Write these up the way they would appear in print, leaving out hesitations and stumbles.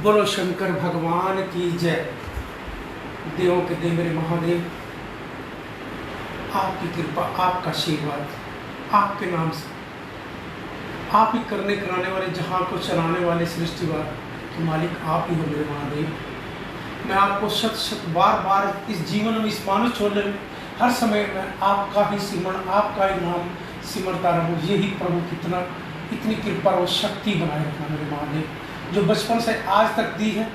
बोलो शंकर भगवान की जय। देवों के देव मेरे महादेव, आपकी कृपा, आपका आशीर्वाद, आपके नाम से, आप ही करने कराने वाले, जहाँ को चलाने वाले, सृष्टिवार के मालिक आप ही हो मेरे महादेव। मैं आपको शत शत बार बार इस जीवन में, इस मानव छोड़ने में, हर समय में आपका ही सिमरण, आपका ही नाम सिमरता रहूँ। यही प्रभु कितना, इतनी कृपा और शक्ति बनाए रखना मेरे महादेव, जो बचपन से आज तक दी है।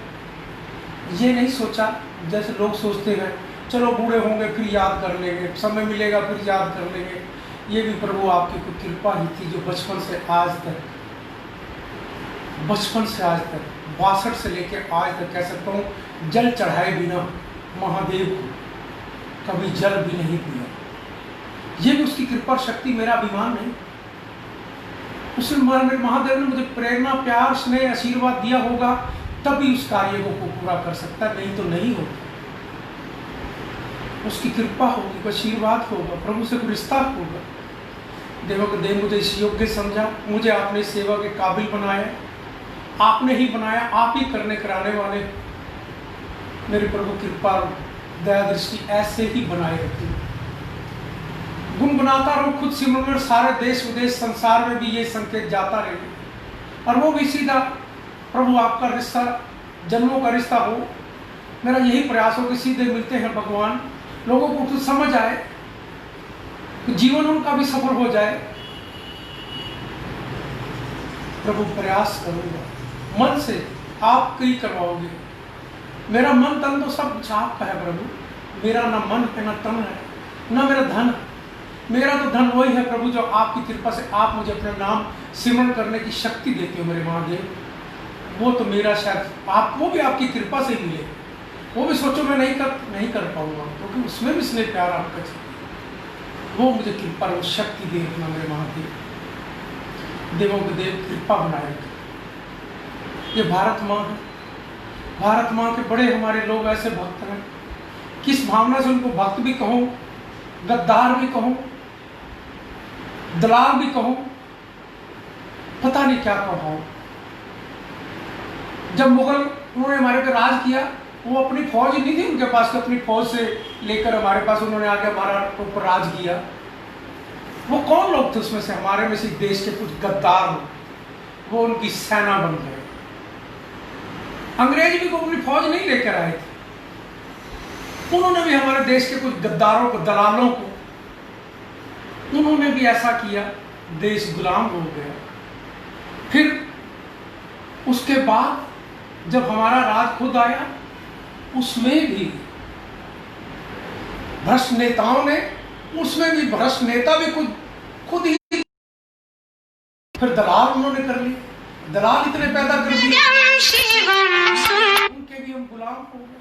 ये नहीं सोचा जैसे लोग सोचते हैं चलो बूढ़े होंगे फिर याद कर लेंगे, समय मिलेगा फिर याद कर लेंगे। ये भी प्रभु आपकी कोई कृपा ही थी, जो बचपन से आज तक, 62 से लेकर आज तक कह सकता हूँ, जल चढ़ाए बिना महादेव को कभी जल भी नहीं पिया। ये भी उसकी कृपा शक्ति, मेरा अभिमान नहीं। उसने मेरे महादेव ने मुझे प्रेरणा, प्यार, स्नेह, आशीर्वाद दिया होगा, तभी उस कार्य को पूरा कर सकता, नहीं तो नहीं होता। उसकी कृपा होगी, आशीर्वाद होगा, प्रभु से रिश्ता होगा। देवों के देव मुझे इस योग्य समझा, मुझे आपने सेवा के काबिल बनाया, आपने ही बनाया, आप ही करने कराने वाले। मेरे प्रभु कृपा, दया दृष्टि ऐसे ही बनाए रखी। गुनगुनाता रहूं, खुद सिमरन, सारे देश विदेश संसार में भी ये संकेत जाता रहे, और वो भी सीधा प्रभु आपका रिश्ता, जन्मों का रिश्ता हो। मेरा यही प्रयास हो कि सीधे मिलते हैं भगवान, लोगों को कुछ समझ आए, कि जीवन उनका भी सफल हो जाए। प्रभु प्रयास करूंगा, मन से आप कहीं करवाओगे। मेरा मन तन तो सब कुछ आपका है प्रभु। मेरा ना मन है ना तन है, ना मेरा धन। मेरा तो धन वही है प्रभु, जो आपकी कृपा से आप मुझे अपने नाम सिमरण करने की शक्ति देते हो मेरे महादेव। वो तो मेरा शायद आप, वो भी आपकी कृपा से मिले। वो भी सोचो मैं नहीं कर पाऊंगा, क्योंकि उसमें भी स्नेह प्यार आपका चाहिए। वो मुझे कृपा और शक्ति दे रखना मेरे महादेव। देवों के देव कृपा बनाए रखें। ये भारत माँ है, भारत माँ के बड़े हमारे लोग ऐसे भक्त हैं, किस भावना से उनको भक्त भी कहो, गद्दार भी कहो, दलाल भी कहो, पता नहीं क्या कहो। जब मुगल उन्होंने हमारे पे राज किया, वो अपनी फौज ही नहीं थी उनके पास, अपनी फौज से लेकर हमारे पास उन्होंने आके हमारा ऊपर राज किया। वो कौन लोग थे उसमें से, हमारे में से देश के कुछ गद्दार लोग, वो उनकी सेना बन गए। अंग्रेज भी को अपनी फौज नहीं लेकर आए थे, उन्होंने भी हमारे देश के कुछ गद्दारों को, दलालों को, उन्होंने भी ऐसा किया, देश गुलाम हो गया। फिर उसके बाद जब हमारा राज खुद आया, उसमें भी भ्रष्ट नेताओं ने, उसमें भी भ्रष्ट नेता भी खुद ही, फिर दलाल उन्होंने कर लिए, दलाल इतने पैदा कर दिए, उनके भी हम गुलाम हो गए।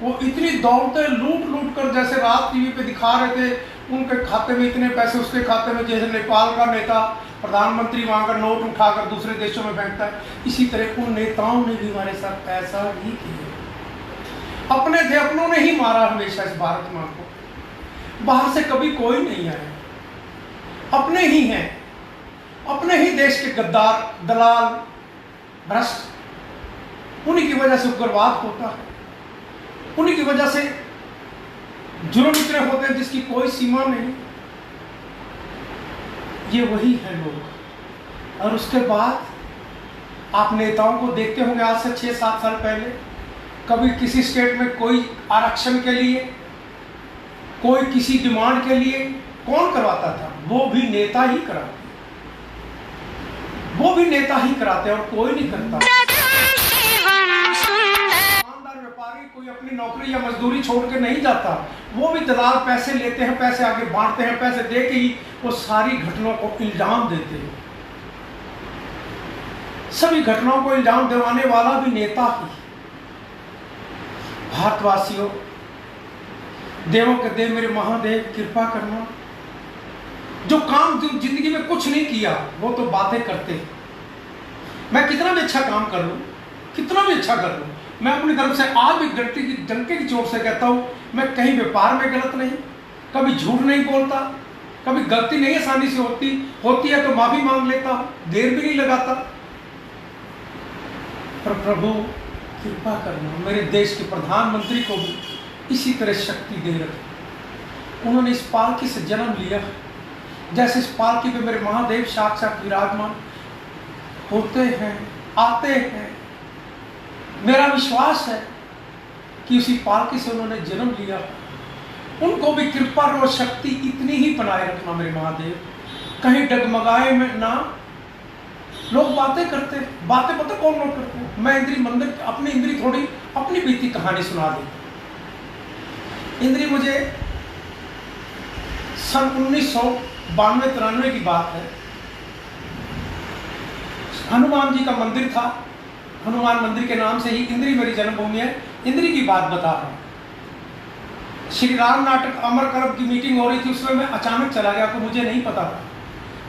वो इतनी दौड़ते लूट कर, जैसे रात टीवी पे दिखा रहे थे, उनके खाते में इतने पैसे, उसके खाते में, जैसे नेपाल का नेता प्रधानमंत्री वहां का नोट उठाकर दूसरे देशों में फेंकता है, इसी तरह उन नेताओं ने भी हमारे साथ ऐसा ही किया। अपने थे, अपनों ने ही मारा हमेशा इस भारत माँ को। बाहर से कभी कोई नहीं आया, अपने ही हैं, अपने ही देश के गद्दार, दलाल, भ्रष्ट, उन्हीं की वजह से उग्रवाद होता है, उन्हीं की वजह से जुर्म इतने होते हैं जिसकी कोई सीमा नहीं। ये वही है लोग। और उसके बाद आप नेताओं को देखते होंगे, आज से 6-7 साल पहले कभी किसी स्टेट में कोई आरक्षण के लिए, कोई किसी डिमांड के लिए कौन करवाता था? वो भी नेता ही कराते, वो भी नेता ही कराते, और कोई नहीं करता। व्यापारी कोई अपनी नौकरी या मजदूरी छोड़ के नहीं जाता, वो भी दलाल पैसे लेते हैं, पैसे आगे बांटते हैं, पैसे दे के ही वो सारी घटनाओं को इल्जाम देते हैं। सभी घटनाओं को इल्जाम दिलवाने वाला भी नेता ही। भारतवासियों, देवों के देव मेरे महादेव, कृपा करना। जो काम जिंदगी में कुछ नहीं किया, वो तो बातें करते हैं। मैं कितना भी अच्छा काम कर लूं, कितना भी अच्छा कर लूं, मैं अपनी तरफ से आज भी गलती की, डंके की चोट से कहता हूं, मैं कहीं व्यापार में गलत नहीं, कभी झूठ नहीं बोलता, कभी गलती नहीं आसानी से होती है तो माफी मांग लेता हूं, देर भी नहीं लगाता। पर प्रभु कृपा करना मेरे देश के प्रधानमंत्री को भी इसी तरह शक्ति दे रखे। उन्होंने इस पालकी से जन्म लिया, जैसे इस पालकी पे मेरे महादेव साक्षात विराजमान होते हैं, आते हैं। मेरा विश्वास है कि उसी पालकी से उन्होंने जन्म लिया। उनको भी कृपा और शक्ति इतनी ही बनाए रखना मेरे महादेव, कहीं डगमगाए में ना। लोग बातें करते, बातें पता कौन लोग करते हैं। मैं इंद्री मंदिर अपनी इंद्री थोड़ी अपनी बीती कहानी सुना दी। इंद्री मुझे सन 1992-93 की बात है, हनुमान जी का मंदिर था। हनुमान मंदिर के नाम से ही इंद्री मेरी जन्मभूमि है। इंद्री की बात बता रहा हूँ। श्री राम नाटक अमर कल्प की मीटिंग हो रही थी, उसमें मैं अचानक चला गया, तो मुझे नहीं पता था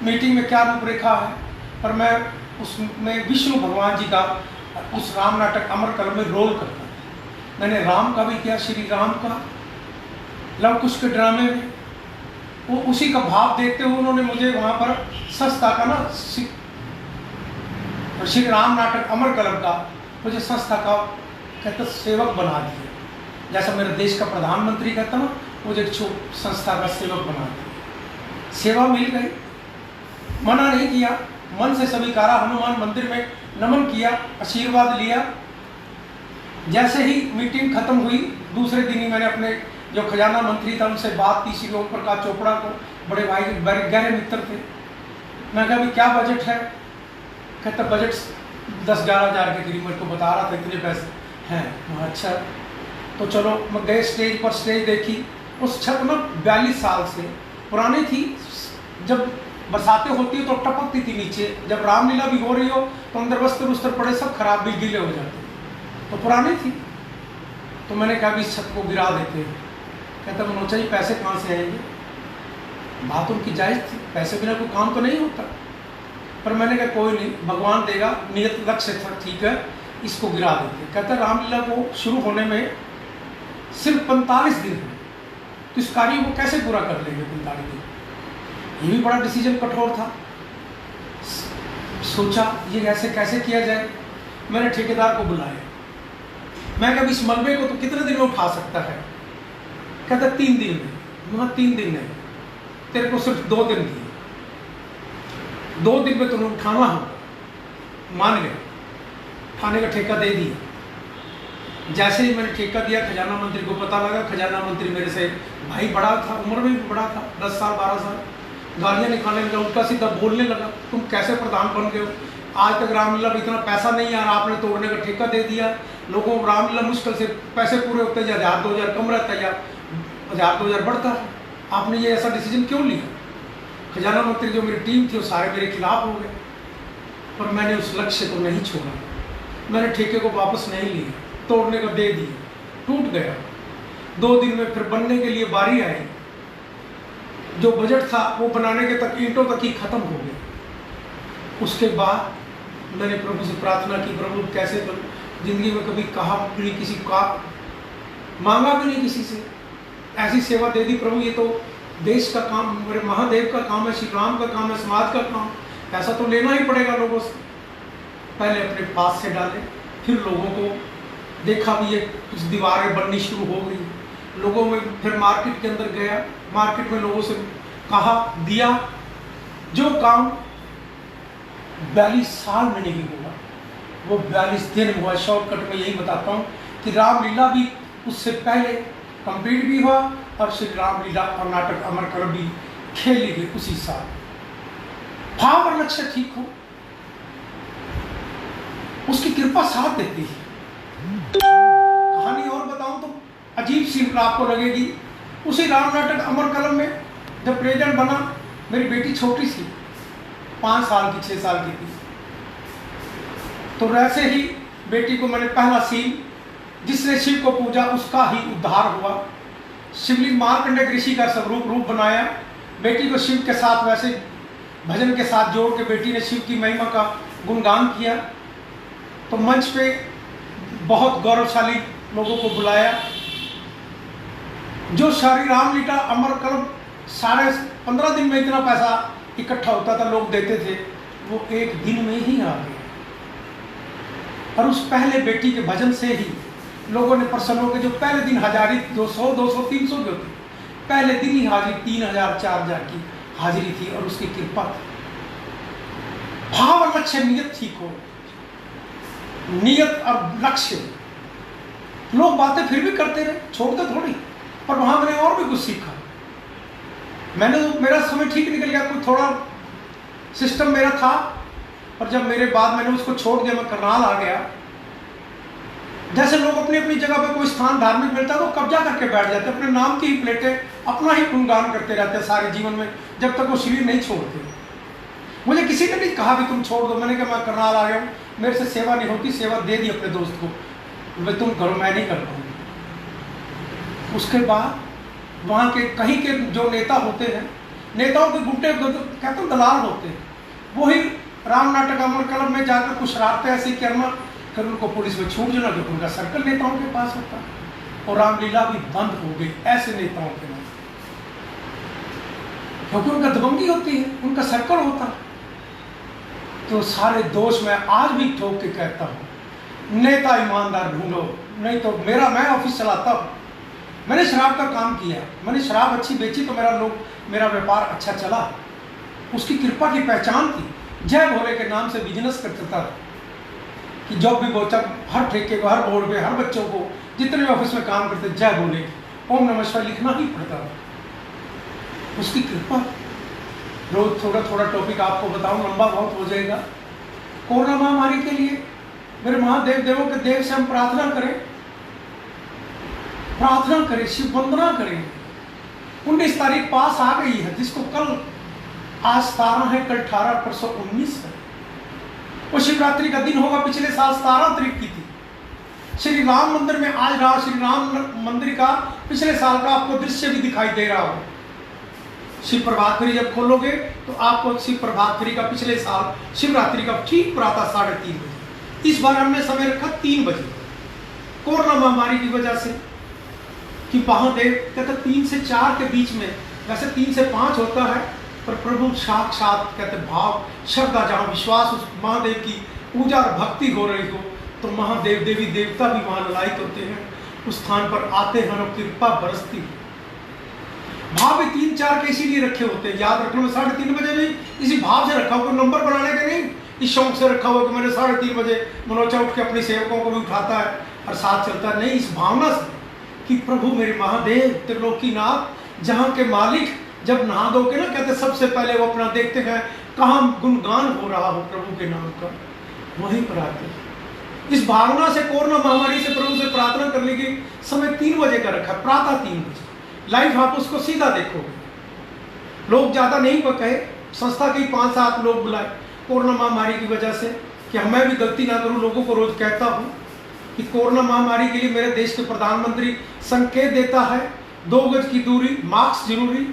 मीटिंग में क्या रूपरेखा है। पर मैं उसमें विष्णु भगवान जी का उस राम नाटक अमर कल्प में रोल करता था। मैंने राम का भी किया, श्री राम का लव कुश के ड्रामे में, वो उसी का भाव देखते हुए उन्होंने मुझे वहाँ पर संस्था का ना श्री राम नाटक अमर कल्प का मुझे संस्था का कहते सेवक बना दिया। जैसा मेरे देश का प्रधानमंत्री कहता ना, मुझे संस्था का सेवक बना दिया। सेवा मिल गई, मना नहीं किया, मन से स्वीकारा। हनुमान मंदिर में नमन किया, आशीर्वाद लिया। जैसे ही मीटिंग खत्म हुई, दूसरे दिन ही मैंने अपने जो खजाना मंत्री था उनसे बात की, श्री ओम प्रकाश चोपड़ा को, बड़े भाई गहरे मित्र थे। मैं कहा क्या बजट है? कहता बजट 10-11 हज़ार के करीब, मेरे को बता रहा था इतने पैसे हैं। अच्छा, तो चलो मैं गए स्टेज पर, स्टेज देखी। उस छत में 42 साल से पुरानी थी। जब बरसातें होती है तो टपकती थी नीचे, जब रामलीला भी हो रही हो तो अंदर बस्तर पड़े सब खराब भी गीले हो जाते, तो पुरानी थी। तो मैंने कहा भी इस छत को गिरा देते हैं। कहता मनोचा जी पैसे कहाँ से आएंगे? बात उनकी जायज़ थी, पैसे बिना कोई काम तो नहीं होता। पर मैंने कहा कोई नहीं, भगवान देगा, नियत लक्ष्य था, ठीक है इसको गिरा देते। कहता रामलीला को शुरू होने में सिर्फ 45 दिन है, तो इस कार्य को कैसे पूरा कर लेंगे 45 दिन? ये भी बड़ा डिसीजन कठोर था। सोचा ये ऐसे कैसे किया जाए। मैंने ठेकेदार को बुलाया। मैं कभी इस मलबे को तो कितने दिन में उठा सकता है? कहता 3 दिन में। मैं 3 दिन नहीं, तेरे को सिर्फ 2 दिन दिए, 2 दिन में तुम्हें उठाना होगा। मान गया, उठाने का ठेका दे दिया। जैसे ही मैंने ठेका दिया, खजाना मंत्री को पता लगा। खजाना मंत्री मेरे से भाई बड़ा था, उम्र में भी बड़ा था, 10 साल 12 साल। गालियाँ निकालने लगा, उल्टा सीधा बोलने लगा, तुम कैसे प्रधान बन गए हो? आज तक रामलीला में इतना पैसा नहीं आ रहा, आपने तोड़ने का ठेका दे दिया। लोगों को रामलीला मुश्किल से पैसे पूरे होते हैं, 1000-2000 कम रहता है या 1000-2000 बढ़ता है। आपने ये ऐसा डिसीजन क्यों लिया? खजाना मंत्री जो मेरी टीम थी वो सारे मेरे खिलाफ हो गए। पर मैंने उस लक्ष्य को नहीं छोड़ा। मैंने ठेके को वापस नहीं लिया, तोड़ने को दे दिया, टूट गया। 2 दिन में फिर बनने के लिए बारी आई। जो बजट था वो बनाने के तक ईंटों तक ही खत्म हो गया। उसके बाद मैंने प्रभु से प्रार्थना की, प्रभु कैसे करूं? जिंदगी में कभी कहा भी नहीं, किसी का मांगा भी नहीं किसी से, ऐसी सेवा दे दी प्रभु। ये तो देश का काम, मेरे महादेव का काम है, श्री राम का काम है, समाज का काम, पैसा तो लेना ही पड़ेगा लोगों से। पहले अपने पास से डाले, फिर लोगों को देखा भी ये कुछ दीवारें बननी शुरू हो गई लोगों में। फिर मार्केट के अंदर गया, मार्केट में लोगों से कहा, दिया। जो काम 42 साल में नहीं हुआ वो 42 दिन हुआ। शॉर्टकट में यही बताता हूँ कि रामलीला भी उससे पहले कंप्लीट भी हुआ और श्री रामलीला और नाटक अमर कल्प भी खेली गई उसी साल। भाव और लक्ष्य ठीक हो, उसकी कृपा साथ देती है। कहानी और बताऊं तो अजीब सी आपको लगेगी। उसी राम नाटक अमर कल्प में जब प्रेजेंट बना, मेरी बेटी छोटी सी, 5 साल की, 6 साल की थी। तो वैसे ही बेटी को मैंने पहला सीन, जिसने शिव को पूजा उसका ही उद्धार हुआ। शिवलिंग मार्कंडेय ऋषि का स्वरूप बनाया। बेटी को शिव के साथ वैसे भजन के साथ जोड़ के बेटी ने शिव की महिमा का गुणगान किया। तो मंच पे बहुत गौरवशाली लोगों को बुलाया। जो श्री रामलीला अमर कल्प साढ़े 15 दिन में इतना पैसा इकट्ठा होता था, लोग देते थे, वो 1 दिन में ही आ गया। और उस पहले बेटी के भजन से ही लोगों ने प्रसन्न होकर, जो पहले दिन हाजिरी 200, 200, 300 की होती, पहले दिन ही हाजिरी 3000, 4000 की हाजिरी थी, और उसकी कृपा थी। भाव और लक्ष्य, नियत ठीक हो, नियत और लक्ष्य। लोग बातें फिर भी करते रहे, छोड़ते थोड़ी, पर वहां मैंने और भी कुछ सीखा। मेरा समय ठीक निकल गया, कोई थोड़ा सिस्टम मेरा था, और जब मेरे बाद मैंने उसको छोड़ दिया, मैं करनाल आ गया। जैसे लोग अपनी अपनी जगह पे कोई स्थान धार्मिक मिलता है तो कब्जा करके बैठ जाते, अपने नाम की ही प्लेटें, अपना ही गुणगान करते रहते हैं सारे जीवन में, जब तक वो शरीर नहीं छोड़ते। मुझे किसी ने नहीं कहा भी तुम छोड़ दो, मैंने कहा मैं करनाल आ गया हूँ, मेरे से सेवा नहीं होती, सेवा दे दी अपने दोस्त को, भाई तुम करो, मैं नहीं कर पाऊंगी। उसके बाद वहाँ के कहीं के जो नेता होते हैं, नेताओं के गुंडे कहते हैं दलाल होते हैं, वही राम नाटक अमर क्लब में जाकर कुछ शरारतें ऐसी करना, फिर उनको पुलिस में छूट जाना, क्योंकि उनका सर्कल नेताओं के पास होता है, और रामलीला भी बंद हो गई ऐसे नेताओं के नाम, क्योंकि उनका दबंगी होती है, उनका सर्कल होता है। तो सारे दोष मैं आज भी ठोक के कहता हूँ, नेता ईमानदार ढूंढो, नहीं तो मैं ऑफिस चलाता हूँ, मैंने शराब का काम किया, मैंने शराब अच्छी बेची तो मेरा व्यापार अच्छा चला, उसकी कृपा की पहचान थी। जय भोले के नाम से बिजनेस करता था, कि जब भी बोचा हर ठेके को, हर बोर्ड पे, हर बच्चों को, जितने ऑफिस में काम करते, जय भोले, ओम नमः शिवाय लिखना ही पड़ता था, उसकी कृपा। रोज थोड़ा थोड़ा टॉपिक आपको बताऊं, लंबा बहुत हो जाएगा। कोरोना महामारी के लिए मेरे महादेव देवों के देव से हम प्रार्थना करें, शिव वंदना करें। 19 तारीख पास आ गई है, जिसको कल, आज 17 है, कल 18, परसों 19 है, वो शिवरात्रि का दिन होगा। पिछले साल 17 तारीख की थी। श्री राम मंदिर में आज रात श्री राम मंदिर का पिछले साल का आपको दृश्य भी दिखाई दे रहा हो। शिव प्रभात फेरी जब खोलोगे तो आपको शिव प्रभात फेरी का पिछले साल शिवरात्रि का ठीक प्रातः 3:30 बजे, इस बार हमने समय रखा 3 बजे, कोरोना महामारी की वजह से, कि महादेव कहते 3 से 4 के बीच में, वैसे 3 से 5 होता है, पर प्रभु साक्षात कहते भाव, श्रद्धा, जहाँ विश्वास उस महादेव की पूजा और भक्ति हो रही हो, तो महादेव देवी देवता भी वहाँ ललायित होते हैं, उस स्थान पर आते हैं और कृपा बरसती है। भाव भी 3-4 के इसीलिए रखे होते हैं, याद रखना। 3:30 बजे भी इसी भाव से रखा हुआ, नंबर बनाने के नहीं, इस शौक से रखा हुआ कि मैंने 3:30 बजे मनोचा उठ के अपने सेवकों को भी उठाता है और साथ चलता है, नहीं, इस भावना से कि प्रभु मेरे महादेव त्रिलोकीनाथ, जहाँ के मालिक, जब नहा धो के ना कहते सबसे पहले वो अपना देखते हैं कहाँ गुणगान हो रहा हो प्रभु के नाम का, वहीं पर आते हैं। इस भावना से कोरोना महामारी से प्रभु से प्रार्थना करने की समय 3 बजे का रखा, प्रातः 3 बजे लाइव आप उसको सीधा देखोगे। लोग ज्यादा नहीं कहे, संस्था के 5-7 लोग बुलाए कोरोना महामारी की वजह से, कि मैं भी गलती ना करूं। लोगों को रोज कहता हूं कि कोरोना महामारी के लिए मेरे देश के प्रधानमंत्री संकेत देता है 2 गज की दूरी, मास्क जरूरी,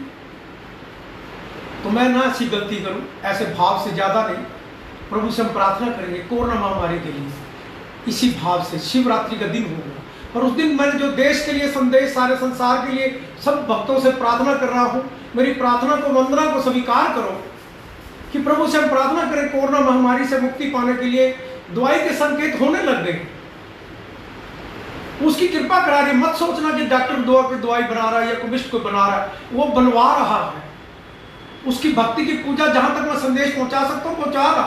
तो मैं ना ऐसी गलती करूं, ऐसे भाव से ज्यादा नहीं। प्रभु से हम प्रार्थना करेंगे कोरोना महामारी के लिए, इसी भाव से। शिवरात्रि का दिन होगा, और उस दिन मैंने जो देश के लिए संदेश, सारे संसार के लिए सब भक्तों से प्रार्थना कर रहा हूं, मेरी प्रार्थना को, वंदना को स्वीकार करो, कि प्रभु से हम प्रार्थना करें कोरोना महामारी से मुक्ति पाने के लिए। दवाई के संकेत होने लग गए, उसकी कृपा करा रही। मत सोचना कि डॉक्टर दवाई बना रहा है या केमिस्ट को बना रहा है, वो बनवा रहा है। उसकी भक्ति की पूजा जहां तक मैं संदेश पहुंचा सकता हूं पहुंचा रहा,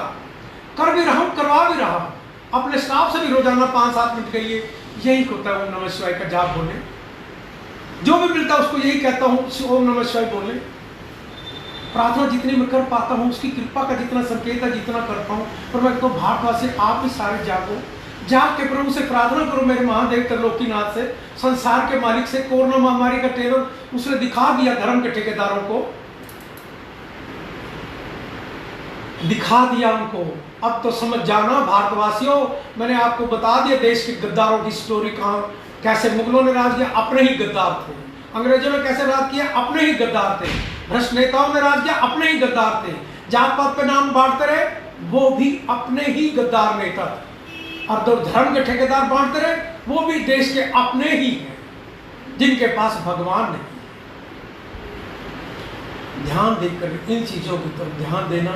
कर भी रहा हूं, करवा भी रहा हूं। अपने स्टाफ से भी रोजाना 5-7 मिनट के लिए यही होता है, ओम नमः शिवाय का जाप बोले, जो भी मिलता है उसको यही कहता हूं, ओम नमः शिवाय बोले। प्रार्थना जितनी मैं कर पाता हूं, उसकी कृपा का जितना संकेत है, जितना करता हूं। पर मैं तो भारतवासी, आप भी सारे जागो, जाग के प्रभु से प्रार्थना करो, मेरे महादेव त्रिलोकीनाथ से, संसार के मालिक से। कोरोना महामारी का टेरर उसने दिखा दिया, धर्म के ठेकेदारों को दिखा दिया उनको। अब तो समझ जाना भारतवासियों, मैंने आपको बता दिया देश के गद्दारों की स्टोरी, कहाँ कैसे मुगलों ने राज किया, अपने ही गद्दार थे। अंग्रेजों ने कैसे राज किया, अपने ही गद्दार थे। भ्रष्ट नेताओं ने राज किया, अपने ही गद्दार थे। जात पात पे नाम बांटते रहे, वो भी अपने ही गद्दार नेता थे। और तो धर्म के ठेकेदार बांटते रहे, वो भी देश के अपने ही हैं, जिनके पास भगवान नहीं। ध्यान देकर इन चीजों की तरफ ध्यान देना।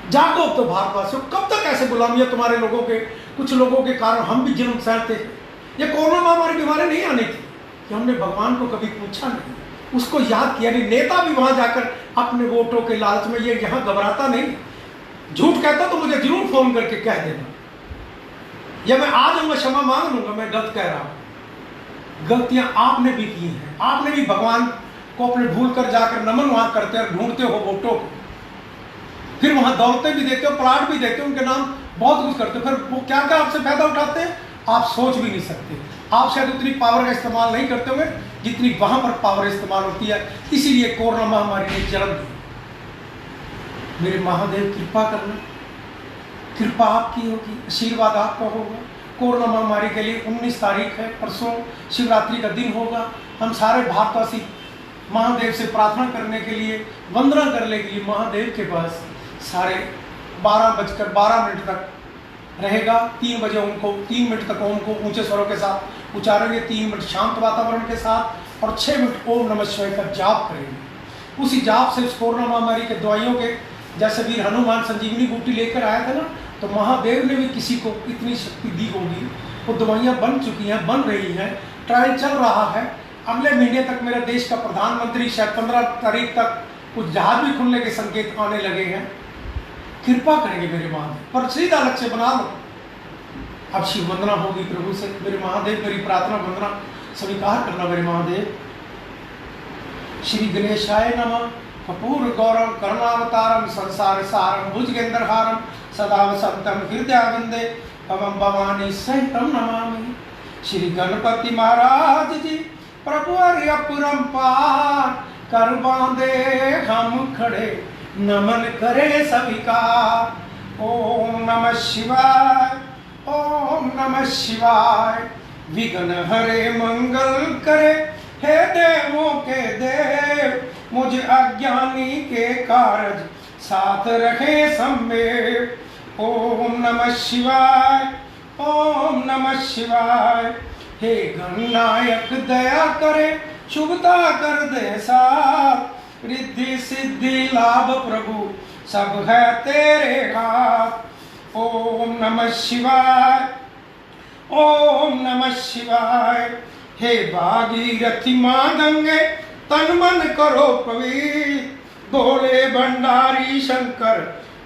जागो तो भारतवासियों, कब तक ऐसे गुलामियां तुम्हारे लोगों के कुछ लोगों के कारण हम भी जन्म सहते हैं। ये कोरोना महामारी बीमारी नहीं आनी थी कि हमने भगवान को कभी पूछा नहीं, उसको याद किया नहीं। नेता भी वहां जाकर अपने वोटों के लालच में ये यहाँ घबराता नहीं। झूठ कहता तो मुझे जरूर फोन करके कह देना, या मैं आ जाऊंगा, क्षमा मांग लूंगा, मैं गलत कह रहा हूं। गलतियां आपने भी की हैं। आपने भी भगवान को अपने भूल कर जाकर नमन वहां करते हैं, ढूंढते हो वोटों को, फिर वहां दौलतें भी देते हो, प्लाट भी देते हो, उनके नाम बहुत कुछ करते हो, फिर वो क्या क्या आपसे फायदा उठाते हैं आप सोच भी नहीं सकते। आप शायद उतनी पावर का इस्तेमाल नहीं करते होंगे जितनी वहां पर पावर इस्तेमाल होती है। इसीलिए कोरोना महामारी ने जन्म दी। मेरे महादेव कृपा करना, कृपा आपकी होगी, आशीर्वाद आपका होगा। कोरोना महामारी के लिए 19 तारीख है, परसों शिवरात्रि का दिन होगा। हम सारे भारतवासी महादेव से प्रार्थना करने के लिए, वंदना करने के लिए महादेव के पास सारे 12:12 तक रहेगा। 3 बजे ओम को 3 मिनट तक ओम को ऊंचे स्वरों के साथ उच्चारेंगे, 3 मिनट शांत वातावरण के साथ, और 6 मिनट ओम नमः शिवाय का जाप करेंगे। उसी जाप से उस कोरोना महामारी के दवाइयों के, जैसे वीर हनुमान संजीवनी बूटी लेकर आया था ना, तो महादेव ने भी किसी को इतनी शक्ति दी होगी। वो दवाइयाँ बन चुकी हैं, बन रही हैं, ट्रायल चल रहा है। अगले महीने तक मेरे देश का प्रधानमंत्री, शायद 15 तारीख तक कुछ जहाज भी खुलने के संकेत आने लगे हैं। कृपा करेंगे मेरे महादेव, पर सीधा लक्ष्य बना लो। अब शिव वंदना होगी प्रभु से। मेरे महादेव मेरी प्रार्थना वंदना स्वीकार करना मेरे महादेव। श्री गणेशाय नमः। कपूर गौरव करुणावतारम संसार सारम भुजगेंद्रहारम सदा वसंतम हृदयाविंदे पवम भवानी सहितम नमामि। श्री गणपति महाराज जी प्रभु अर्यपुरम पार कर बांधे हम खड़े, नमन करे सभी का। ओम नमः शिवाय, ओम नमः शिवाय। विघ्न हरे मंगल करे, हे देवों के देव, मुझे अज्ञानी के कारज साथ रखे सम्मेव। ओम नमः शिवाय, ओम नमः शिवाय। हे गणनायक दया करे, शुभता कर दे साथ, रिद्धि सिद्धि लाभ प्रभु सब है तेरे हाथ। ओम नमः शिवाय, ओम नमः शिवाय। हे भागीरथी मां गंगे, तन मन करो पवित्र, भोले भंडारी शंकर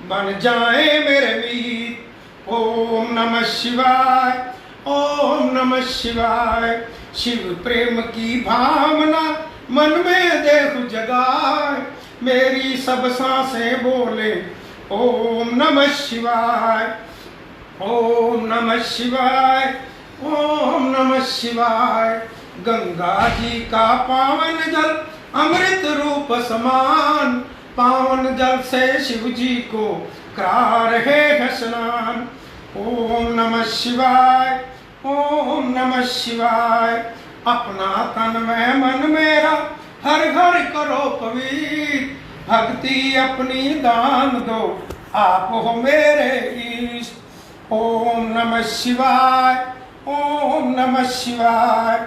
बन जाए मेरे वीर। ओम नमः शिवाय, ओम नमः शिवाय। शिव प्रेम की भावना मन में देहु जगाए, मेरी सब सांसें बोले ओम नमः शिवाय, ओम नमः शिवाय, ओम नमः शिवाय। गंगा जी का पावन जल अमृत रूप समान, पावन जल से शिव जी को करा रहे हैं स्नान। ओम नमः शिवाय, ओम नमः शिवाय। अपना तन में मन मेरा हर घर करो पवित्र, भक्ति अपनी दान दो आप हो मेरे ईष्ट। ओम नमः शिवाय, ओम नमः शिवाय।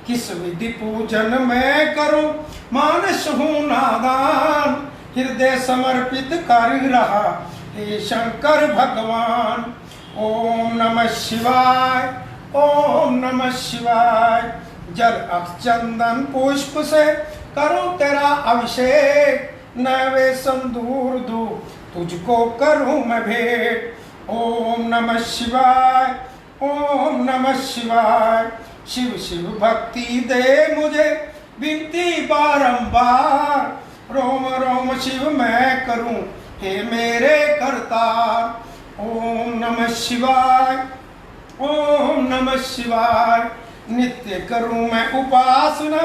किस विधि पूजन मैं करूं, मानस हूं नादान, हृदय समर्पित कर रहा हे शंकर भगवान। ओम नमः शिवाय, ओम नमः शिवाय। जल अक्षचंदन पुष्प से करूं तेरा अभिषेक, नैवे संदूर दूं तुझको करूं मैं भेंट। ओम नमः शिवाय, ओम नमः शिवाय। शिव शिव भक्ति दे मुझे विनती बारंबार, रोम रोम शिव मैं करूं हे मेरे करतार। ओम नमः शिवाय, ओम नमः शिवाय। नित्य करूं मैं उपासना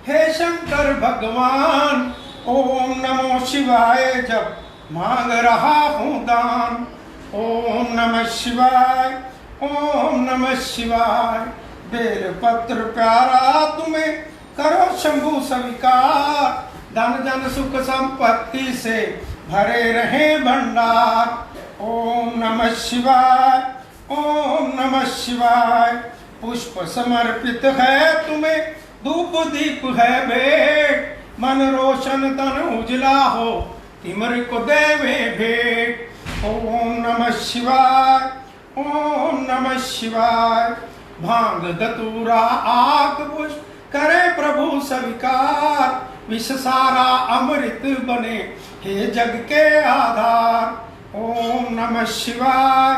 हे शंकर भगवान, ओम नमो शिवाय जब मांग रहा हूं दान। ओम नमः शिवाय, ओम नमः शिवाय। बेल पत्र प्यारा तुम्हें करो शंभु स्वीकार, धन जन सुख संपत्ति से भरे रहे भंडार। ओम नमः शिवाय, ओम नमः शिवाय। पुष्प समर्पित है तुम्हें, धूप दीप है भेंट, मन रोशन तन उजला हो तिमर को देवे भेंट। ओम नमः शिवाय, ओम नमः शिवाय। भांग धतूरा आक पुष्प करे प्रभु स्वीकार, विष सारा अमृत बने हे जग के आधार। ओम नमः शिवाय,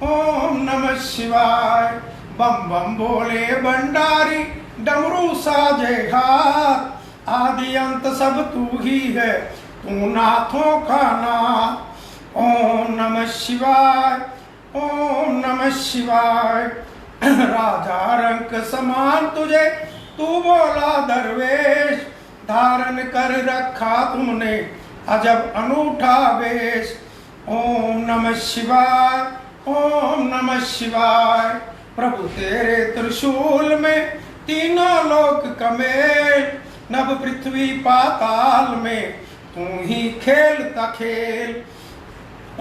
ओम नमः शिवाय। बम बम बोले भंडारी डमरू साजे हाथ, आदि अंत सब तू ही है, तू नाथों का नाथ। ओम नमः शिवाय, ओम नमः शिवाय। राजा रंग समान तुझे तू बोला दरवेश, धारण कर रखा तुमने अजब अनूठा वेश। ओम नमः शिवाय, ओम नमः शिवाय। प्रभु तेरे त्रिशूल में तीनों लोक कमेल, नभ पृथ्वी पाताल में तू ही खेलता खेल।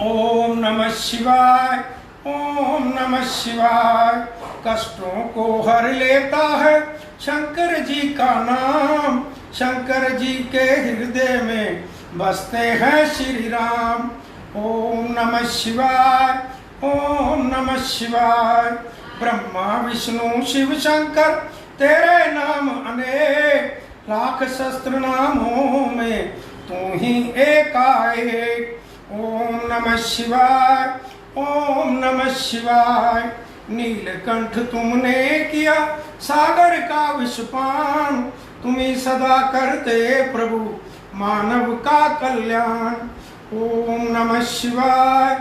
ओम नमः शिवाय, ओम नमः शिवाय। कष्टों को हर लेता है शंकर जी का नाम, शंकर जी के हृदय में बसते हैं श्री राम। ओम नमः शिवाय, ओम नमः शिवाय। ब्रह्मा विष्णु शिव शंकर तेरे नाम अनेक, लाख शस्त्र नामों में तू ही एकाएक। ओम नमः शिवाय, ओम नमः शिवाय। नीलकंठ तुमने किया सागर का विषपान, तुम्ही सदा करते प्रभु मानव का कल्याण। ओम नमः शिवाय,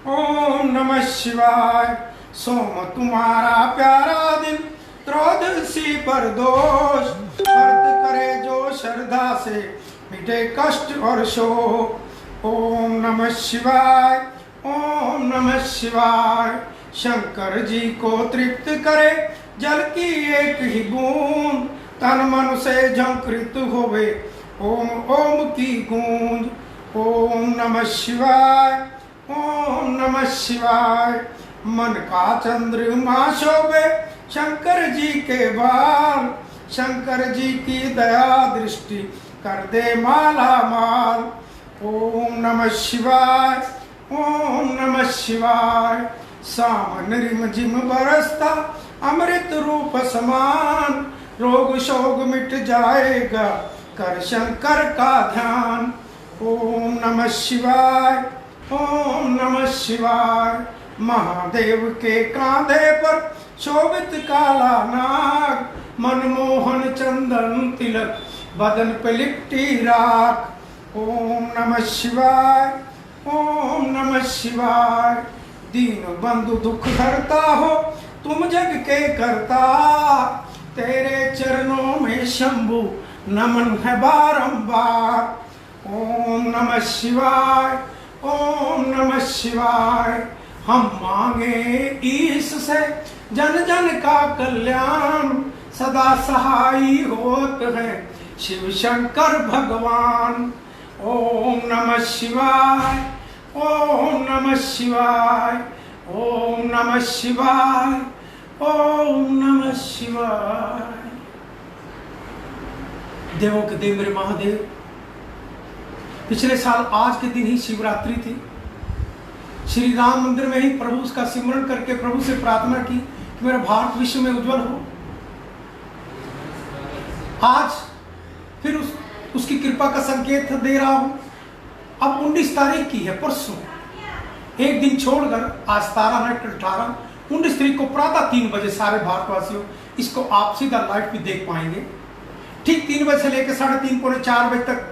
ओम नमः शिवाय। सोम तुम्हारा प्यारा दिन त्रयोदशी पर दोष, व्रत करे जो श्रद्धा से मिटे कष्ट और शोक। ओम नमः शिवाय, ओम नमः शिवाय। शंकर जी को तृप्त करे जल की एक ही बूंद, तन मन से झंकृत होवे ओम ओम की गूंज। ओम नमः शिवाय, ओम नमः शिवाय। मन का चंद्रमा शोभे शंकर जी के बाल, शंकर जी की दया दृष्टि कर दे माला माल। ओम नमः शिवाय, ओम नमः शिवाय। सावन रिम झिम बरसता अमृत रूप समान, रोग शोक मिट जाएगा कर शंकर का ध्यान। ओम नमः शिवाय, ओम नमः शिवाय। महादेव के कांधे पर शोभित काला नाग, मनमोहन चंदन तिलक बदन पे लिपटी राख। ओम नमः शिवाय, ओम नमः शिवाय। दीन बंधु दुख हरता हो तुम जग के करता, तेरे चरणों में शंभु नमन है बारंबार। ओम नमः शिवाय, ओम नमः शिवाय। हम मांगे ईश से जन जन का कल्याण, सदा सहाई होत है शिव शंकर भगवान। ओम नमः शिवाय, ओम नमः शिवाय, ओम नमः शिवाय, ओम नमः शिवाय। देवों के देव मेरे महादेव, पिछले साल आज के दिन ही शिवरात्रि थी। श्री राम मंदिर में ही प्रभु उसका सिमरण करके प्रभु से प्रार्थना की कि मेरा भारत विश्व में उज्जवल हो। आज फिर उसकी कृपा का संकेत दे रहा हूं। अब 19 तारीख की है, परसों एक दिन छोड़कर आज 17 है, 18 19 तारीख को प्रातः 3 बजे सारे भारतवासियों इसको आप सीधा लाइव भी देख पाएंगे। ठीक 3 बजे से लेकर 3:30 पौने 4 बजे तक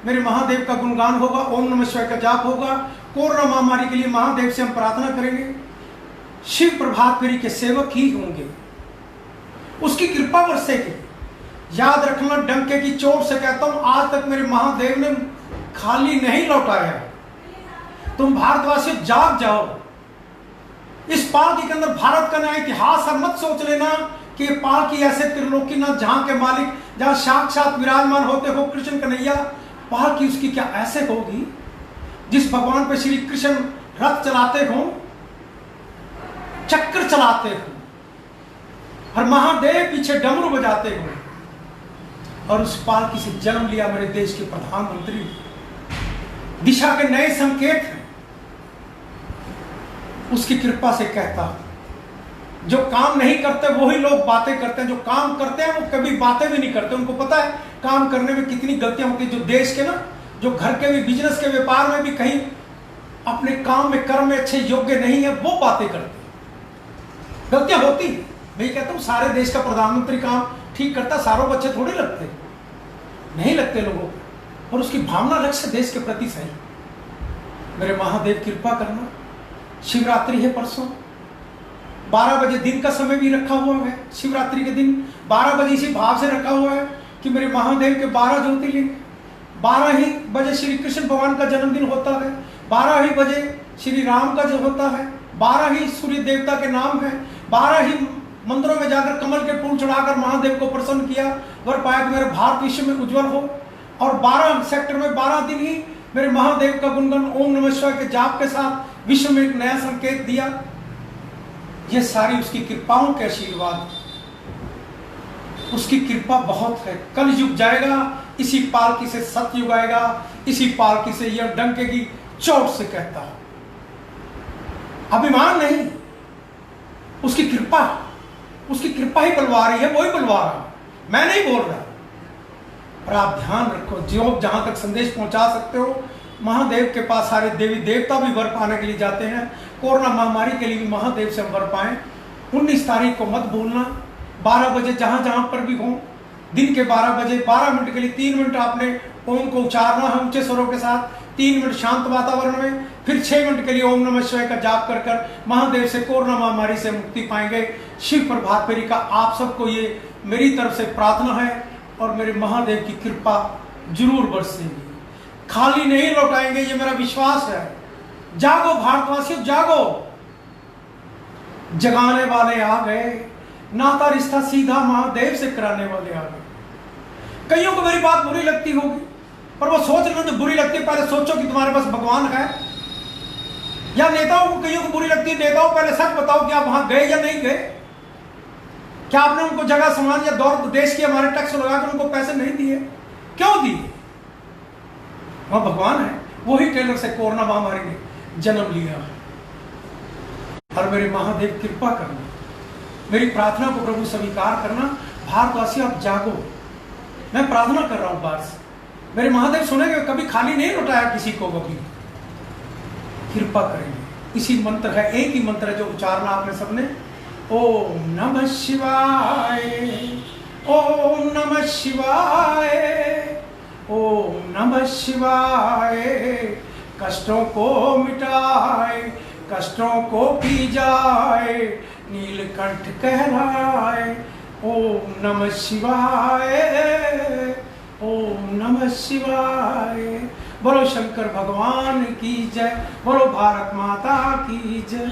मेरे महादेव का गुणगान होगा, ओम नमः शिवाय का जाप होगा। कोरोना महामारी के लिए महादेव से हम प्रार्थना करेंगे। शिव प्रभात फेरी के सेवक ही होंगे, उसकी कृपा बरसेगी। याद रखना, डंके की चोट से कहता हूं, आज तक मेरे महादेव ने खाली नहीं लौटाया। तुम भारतवासी जाग जाओ। इस पालकी के अंदर भारत का नया इतिहास है। मत सोच लेना कि ये पालकी ऐसे त्रिलोकीनाथ जहां के मालिक, जहां साक्षात विराजमान होते हो कृष्ण कन्हैया, पालकी उसकी क्या ऐसे होगी जिस भगवान पे श्री कृष्ण रथ चलाते हो, चक्र चलाते हो, और महादेव पीछे डमरू बजाते हो। और उस पालकी से जन्म लिया मेरे देश के प्रधानमंत्री। दिशा के नए संकेत हैं। उसकी कृपा से कहता जो काम नहीं करते वही लोग बातें करते हैं, जो काम करते हैं वो कभी बातें भी नहीं करते। उनको पता है काम करने में कितनी गलतियां होती है। जो देश के ना, जो घर के भी, बिजनेस के, व्यापार में भी कहीं अपने काम में, कर्म में अच्छे योग्य नहीं है, वो बातें करते हैं। गलतियां होती है। मैं कहता हूं सारे देश का प्रधानमंत्री काम ठीक करता, सारों बच्चे थोड़े लगते, नहीं लगते लोगों को, और उसकी भावना लक्ष्य देश के प्रति सही। मेरे महादेव कृपा करना, शिवरात्रि है परसों, 12 बजे दिन का समय भी रखा हुआ है। शिवरात्रि के दिन 12 बजे इसी भाव से रखा हुआ है कि मेरे महादेव के 12 ज्योतिर्लिंग, 12 ही बजे श्री कृष्ण भगवान का जन्मदिन होता है, 12 ही बजे श्री राम का जो होता है, 12 ही सूर्य देवता के नाम है, 12 ही मंदिरों में जाकर कमल के फूल चढ़ाकर महादेव को प्रसन्न किया, वर पाया कि मेरा भारत विश्व में उज्जवल हो। और 12 सेक्टर में 12 दिन ही मेरे महादेव का गुणगान ओम नमः शिवाय के जाप के साथ विश्व में एक नया संकेत दिया। ये सारी उसकी कृपाओं के आशीर्वाद, उसकी कृपा बहुत है। कल युग जाएगा, इसी पालकी से सतयुग आएगा, इसी पालकी से यह डंके की चोट से कहता है, अभिमान नहीं, उसकी कृपा, उसकी कृपा ही बुलवा रही है, वही बुलवा रहा, मैं नहीं बोल रहा। और आप ध्यान रखो, जो जहां तक संदेश पहुंचा सकते हो, महादेव के पास सारे देवी देवता भी वर पाने के लिए जाते हैं। कोरोना महामारी के लिए भी महादेव से वर पाएं। 19 तारीख को मत भूलना, 12 बजे जहां जहां पर भी हो, दिन के 12 बजे 12 मिनट के लिए 3 मिनट आपने ओम को उच्चारना है ऊंचे स्वरों के साथ, 3 मिनट शांत वातावरण में, फिर 6 मिनट के लिए ओम नमः शिवाय का जाप कर कर महादेव से कोरोना महामारी से मुक्ति पाएंगे। शिव प्रभात फेरी का आप सबको ये मेरी तरफ से प्रार्थना है, और मेरे महादेव की कृपा जरूर बरसेगी, खाली नहीं लौटाएंगे, ये मेरा विश्वास है। जागो भारतवासियों, जागो, जगाने वाले आ गए, नाता रिश्ता सीधा महादेव से कराने वाले आ गए। कईयों को मेरी बात बुरी लगती होगी, पर वो सोच लो जो बुरी लगती है, पहले सोचो कि तुम्हारे पास भगवान है। या नेताओं को कईयों को बुरी लगती है, नेताओं पहले सच बताओ कि आप वहां गए या नहीं गए, क्या आपने उनको जगह सामान या दौर देश की हमारे टैक्स लगाकर उनको पैसे नहीं दिए, क्यों दिए? वहां भगवान है, वही टेलर से कोरोना महामारी ने जन्म लिया है। और मेरे महादेव कृपा करना, मेरी प्रार्थना को प्रभु स्वीकार करना। भारतवासी आप जागो, मैं प्रार्थना कर रहा हूं बार से, मेरे महादेव सुनेंगे, कभी खाली नहीं लौटाया किसी को, कभी कृपा करेंगे। इसी मंत्र है, एक ही मंत्र है जो उच्चारना आपने सबने, ओम नमः शिवाय, ओम नमः शिवाय, ओम नमः शिवाय। कष्टों को मिटाए, कष्टों को पी जाए, नीलकंठ कहलाए। ओम नमः शिवाय, ओम नमः शिवाय। बोलो शंकर भगवान की जय, बोलो भारत माता की जय।